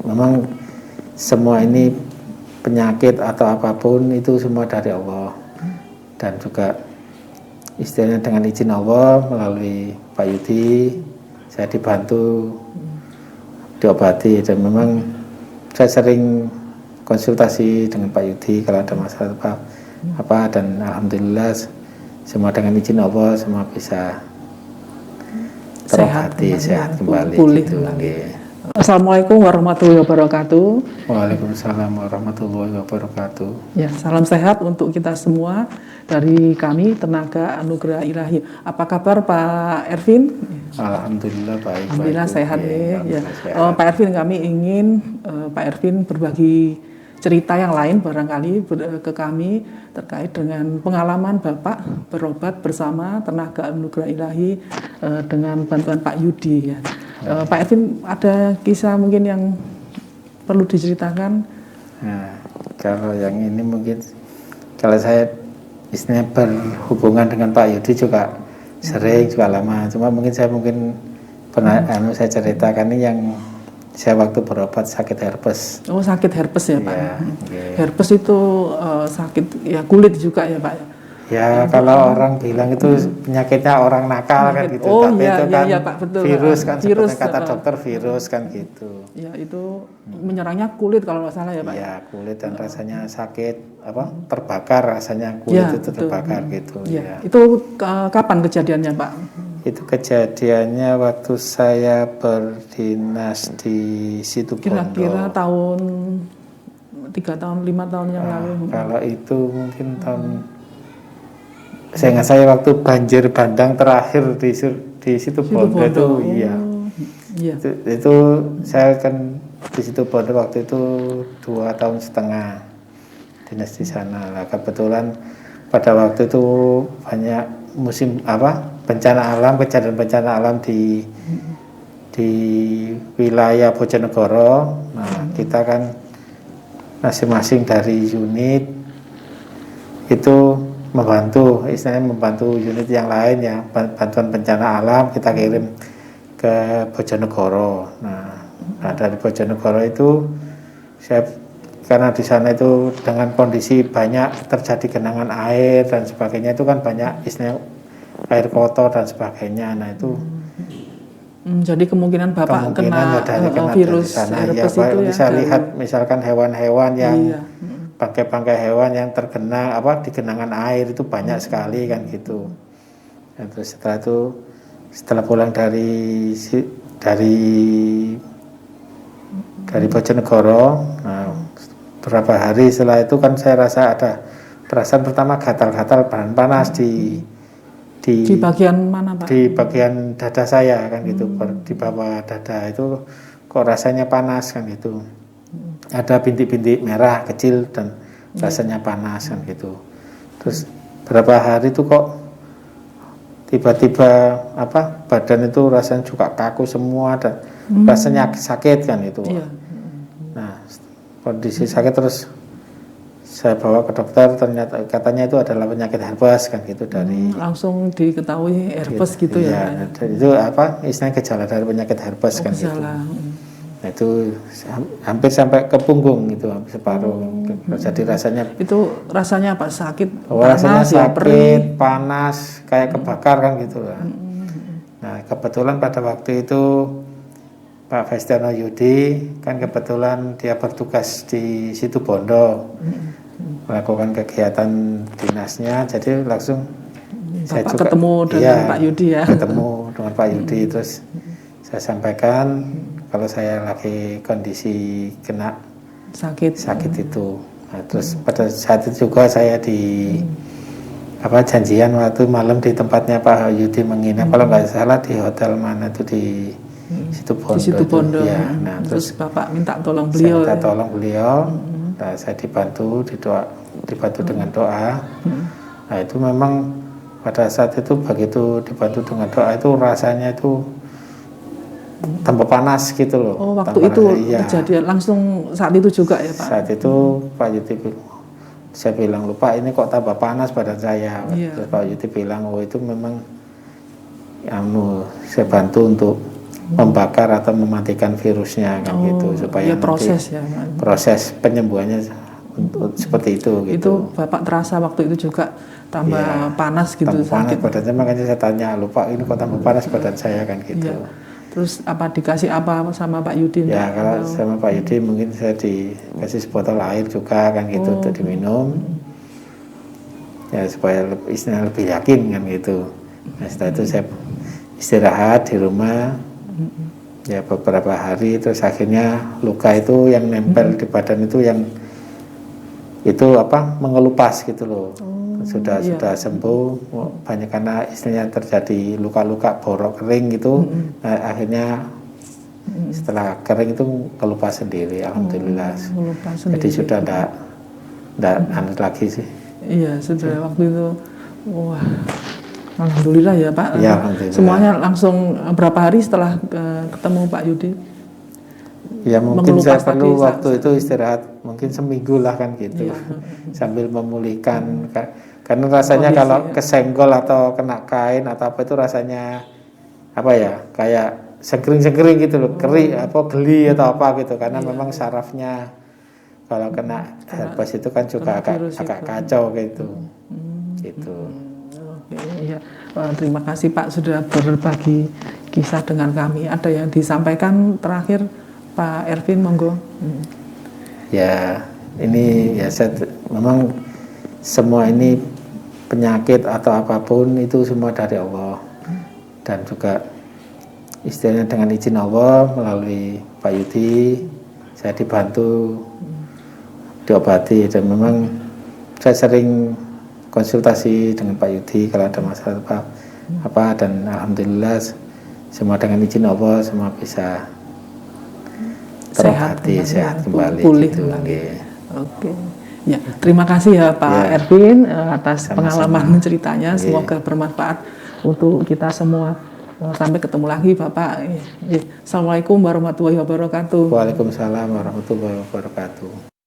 Memang semua ini penyakit atau apapun itu semua dari Allah, dan juga istilahnya dengan izin Allah melalui Pak Yudi saya dibantu diobati, dan memang saya sering konsultasi dengan Pak Yudi kalau ada masalah apa, dan alhamdulillah semua dengan izin Allah semua bisa terobati, sehat kembali, pulih gitu. kembali. Assalamualaikum warahmatullahi wabarakatuh. Waalaikumsalam warahmatullahi wabarakatuh. Ya, salam sehat untuk kita semua dari kami Tenaga Anugerah Ilahi. Apa kabar Pak Ervin? Alhamdulillah baik. Alhamdulillah sehat nih. Ya. Sehat. Pak Ervin, kami ingin Pak Ervin berbagi cerita yang lain barangkali ke kami terkait dengan pengalaman Bapak berobat bersama Tenaga Anugerah Ilahi dengan bantuan Pak Yudi. Ya. Pak Ervin, ada kisah mungkin yang perlu diceritakan? Nah, kalau yang ini mungkin kalau saya istilahnya berhubungan dengan Pak Yudi juga sering, juga lama. Cuma mungkin saya pernah saya ceritakan ini yang saya waktu berobat sakit herpes. Oh, sakit herpes ya Pak? Ya, okay. Herpes itu sakit ya kulit juga ya Pak? Ya, kalau orang bilang itu penyakitnya orang nakal kan gitu, tapi iya, itu kan iya, Pak, betul. Virus kan, virus, seperti kata dokter virus kan gitu. Ya, itu menyerangnya kulit kalau nggak salah ya Pak? Iya, kulit dan rasanya sakit, terbakar rasanya kulit ya, itu terbakar gitu. Ya. Itu kapan kejadiannya Pak? Itu kejadiannya waktu saya berdinas di Situbondo. Kira-kira tahun 3 tahun, 5 tahun yang lalu. Kalau itu mungkin tahun saya ingat saya waktu banjir bandang terakhir di Situbondo itu, iya. Itu saya kan di Situbondo waktu itu 2,5 tahun dinas di sana. Lah kebetulan pada waktu itu banyak musim bencana alam, kejadian bencana alam di wilayah Bojonegoro. Nah, kita kan masing-masing dari unit itu membantu unit yang lain ya, bantuan bencana alam kita kirim ke Bojonegoro. Nah, dari Bojonegoro itu saya karena di sana itu dengan kondisi banyak terjadi genangan air dan sebagainya, itu kan banyak istilahnya air kotor dan sebagainya. Nah itu jadi kemungkinan Bapak kena virus herpes ya, itu bisa ya, lihat misalkan hewan-hewan yang bangkai-bangkai hewan yang tergenang di genangan air itu banyak sekali kan gitu. Dan terus setelah pulang dari Bojonegoro, nah, beberapa hari setelah itu kan saya rasa ada perasaan pertama gatal-gatal panas di bagian mana Pak? Di bagian dada saya kan gitu, di bawah dada itu kok rasanya panas kan gitu. Ada bintik-bintik merah kecil dan rasanya panas kan gitu. Terus berapa hari itu kok tiba-tiba badan itu rasanya juga kaku semua dan rasanya sakit kan itu. Nah, kondisi sakit terus saya bawa ke dokter, ternyata katanya itu adalah penyakit herpes kan gitu, dari langsung diketahui herpes gitu ya. Itu istilahnya gejala dari penyakit herpes kan gitu. Nah, itu hampir sampai ke punggung itu, hampir separuh. Jadi rasanya apa? Sakit, rasanya sakit, panas, kayak kebakar kan gitu lah. Nah, kebetulan pada waktu itu Pak Festiano Yudi kan kebetulan dia bertugas di Situbondo melakukan kegiatan dinasnya, jadi langsung saya juga ketemu dengan Pak Yudi ya. Ketemu dengan Pak Yudi, terus saya sampaikan kalau saya lagi kondisi kena sakit itu. Nah, terus pada saat itu juga saya janjian waktu malam di tempatnya Pak Yudi menginap, kalau nggak salah di hotel mana itu di Situbondo. Ya. Nah, terus Bapak minta tolong beliau. Nah, saya dibantu dengan doa. Nah, itu memang pada saat itu begitu dibantu dengan doa itu rasanya itu tambah panas gitu loh. Oh, waktu itu kejadian langsung saat itu juga ya Pak? Saat itu Pak Yudi saya bilang, lupa ini kok tambah panas badan saya. Terus Pak Yudi bilang, oh itu memang saya bantu untuk membakar atau mematikan virusnya kan gitu, supaya ya proses nanti ya Pak. proses penyembuhannya seperti itu gitu. Itu Bapak terasa waktu itu juga tambah Ya, panas gitu, tambah panas sakit. badannya, makanya saya tanya, lupa ini kok tambah panas badan saya kan gitu. Iya. Terus apa dikasih apa sama Pak Yudi? Ya Pak? kalau Atau- sama Pak Yudi mungkin saya dikasih sebotol air juga kan gitu untuk diminum, ya supaya istilahnya lebih yakin kan gitu. Nah setelah itu saya istirahat di rumah ya beberapa hari, terus akhirnya luka itu yang nempel di badan itu yang itu mengelupas gitu loh. Sudah sembuh banyak, karena istilahnya terjadi luka-luka borok kering gitu. Nah, akhirnya setelah kering itu kelupas sendiri, alhamdulillah. Lupa Jadi sendiri. sudah enggak aneh lagi sih. Iya, sudah waktu itu. Wah, alhamdulillah ya Pak. Ya, alhamdulillah. Semuanya langsung berapa hari setelah ketemu Pak Yudi? Ya mungkin saya Mengelupas perlu tadi, waktu itu istirahat mungkin seminggu lah kan gitu. Iya. Sambil memulihkan karena rasanya Kondisi, kalau ya. kesenggol atau kena kain atau apa itu rasanya kayak segering-segering gitu loh, geli atau apa gitu, karena memang sarafnya kalau kena herpes itu kan juga agak kacau gitu. Gitu. Oke, ya. Terima kasih Pak sudah berbagi kisah dengan kami. Ada yang disampaikan terakhir Pak Ervin, monggo. Ya, ini ya memang semua ini penyakit atau apapun itu semua dari Allah, dan juga istilahnya dengan izin Allah melalui Pak Yudi saya dibantu diobati, dan memang saya sering konsultasi dengan Pak Yudi kalau ada masalah apa, dan alhamdulillah semua dengan izin Allah semua bisa terobati, sehat kembali pulih gitu. kembali. Oke. Ya, terima kasih ya Pak Ervin atas pengalaman ceritanya. Semoga bermanfaat untuk kita semua. Sampai ketemu lagi Bapak. Assalamualaikum warahmatullahi wabarakatuh. Waalaikumsalam warahmatullahi wabarakatuh.